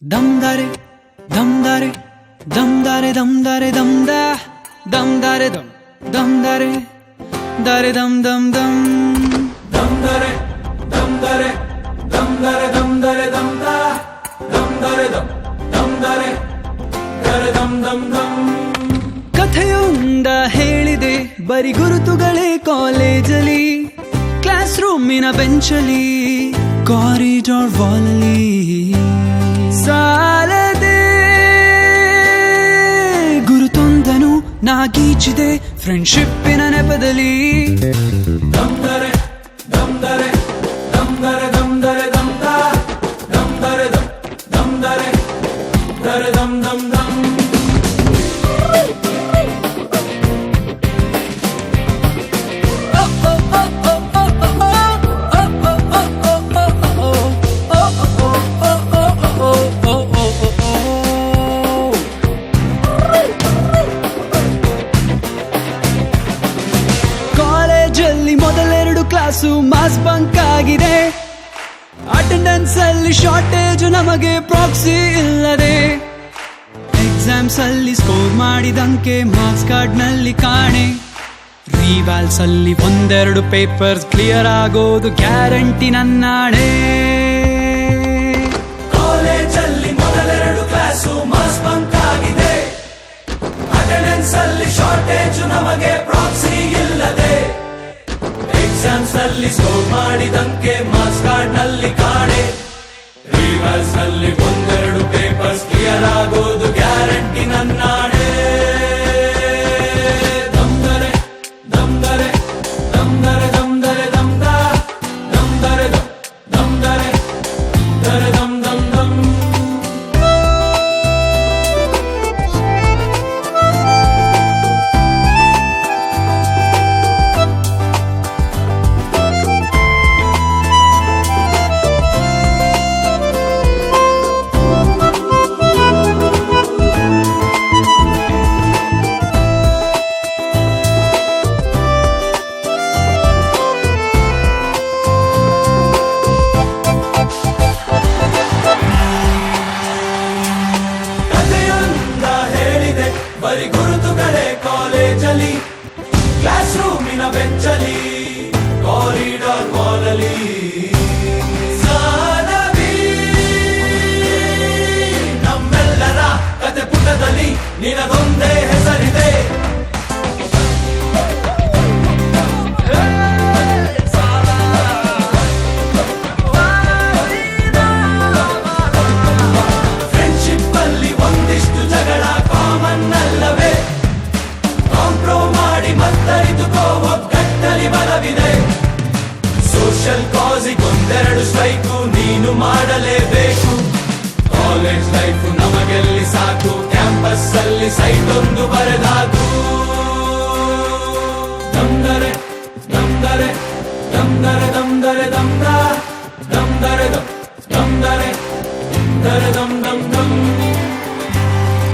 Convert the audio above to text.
Dum dare, dum dare, dum dare, dum dare, dum da, dum dare, dum dare, dare dum dum dum, dum dare, dum dare, dum dare, dum dare, dum da, dum dare, dum dare, dare dum dum dum. ಕಥೆಯೊಂದ ಹೇಳಿದೆ ಬರಿ ಗುರುತುಗಳೇ ಕಾಲೇಜಲ್ಲಿ, class ರೂಮಿನ ಬೆಂಚಲ್ಲಿ, corridor ವಾಲಲ್ಲಿ ಸಾಲದೆ ಗುರುತೊಂದನು ನಾಗೀಚಿದೆ ಫ್ರೆಂಡ್ಶಿಪ್ಪಿನ ನೆಪದಲ್ಲಿ. dum dare, dum dare, dum dare, dum dare, dum da, dum dare, dum dare, dare dum dum dum. ಕಾಲೇಜಲ್ಲಿ ಮೊದಲೆರಡು class mass bunk ಆಗಿದೆ, attendance ಅಲ್ಲಿ ಶಾರ್ಟೇಜ್ ನಮಗೆ ಪ್ರಾಕ್ಸಿ ಇಲ್ಲದೆ, ಎಕ್ಸಾಮ್ಸ್ ಅಲ್ಲಿ ಸ್ಕೋರ್ ಮಾಡಿದಂಕೆ ಮಾರ್ಕ್ಸ್ ಕಾರ್ಡ್ ನಲ್ಲಿ ಕಾಣೆ, ರಿವ್ಯಾಲ್ಸ್ ಅಲ್ಲಿ ಒಂದೆರಡು ಪೇಪರ್ಸ್ ಕ್ಲಿಯರ್ ಆಗೋದು ಗ್ಯಾರಂಟಿ ನನ್ನಾಣೆ. ಕಾಲೇಜಲ್ಲಿ ಮೊದಲೆರಡು ಕ್ಲಾಸು ಮಾಸ್ ಬಂಕ್ ಆಗಿದೆ, ಅಟೆಂಡೆನ್ಸ್ ಅಲ್ಲಿ ಶಾರ್ಟೇಜ್ ನಮಗೆ ಪ್ರಾಕ್ಸಿ ಇಲ್ಲದೆ, ಎಕ್ಸಾಮ್ಸ್ ಅಲ್ಲಿ ಸ್ಕೋರ್ ಮಾಡಿದಂಕೆ ಮಾರ್ಕ್ಸ್ ಕಾರ್ಡ್ ನಲ್ಲಿ ಕಾಣೆ, ರಿವರ್ಸ್ ನಲ್ಲಿ ಒಂದೆರಡು ಪೇಪರ್ಸ್ ಕ್ಲಿಯರ್ ಆಗೋದು ಗ್ಯಾರಂಟಿ ನನ್ನಾಣೆ. ದಮ್ ದರೆ ದಮ್ ದರೆ ದಮ್ ದರೆ ದಮ್ ದರೆ ದಮ್ ದ ದಮ್ ದರೆ ದಮ್ ದರೆ ದರೆ ದಮ್ ದಮ್ ದಮ್. ಬರಿ ಗುರುತುಗಳೇ ಕಾಲೇಜಲ್ಲಿ, ಕ್ಲಾಸ್ ರೂಮಿನ ಬೆಂಚಲ್ಲಿ, ಕಾರಿಡಾರ್ ವಾಲಲ್ಲಿ ಸಾನವಿ ನಮ್ಮೆಲ್ಲರ ಕತೆ ಪುಟದಲ್ಲಿ ನಿನಗೊಂದೇ ಹೆಸರಿದೆ. ಫ್ರೆಂಡ್ಶಿಪ್ ಅಲ್ಲಿ ಒಂದಿಷ್ಟು ಜಗಳ ಕಾಮನ್ ಅಲ್ಲವೇ, ಕಾಂಪ್ರೋ ಮಾಡಿ ಮತ್ತರಿದುಕೋ ಒಗ್ಗಟ್ಟಲಿ ಬಲವಿದೆ. ಸೋಷಿಯಲ್ ಕಾಸಿಗೊಂದೆರಡು ಸ್ಟ್ರೈಕು ನೀನು ಮಾಡಲೇಬೇಕು, ಕಾಲೇಜ್ ಲೈಫ್ ನಮಗೆಲ್ಲಿ ಸಾಕು, ಕ್ಯಾಂಪಸ್ ಅಲ್ಲಿ ಸೈಟ್ ಒಂದು ಬರೆದಾಕು. ದಮ್ ದರೆ ದಮ್ ದರೆ ದಮ್ ದರೆ ದಮ್ ದರೆ ದಮ್ ದ ದಮ್ ದರೆ ದಮ್ ದರೆ ದರೆ ದಮ್ ದಮ್ ದಮ್.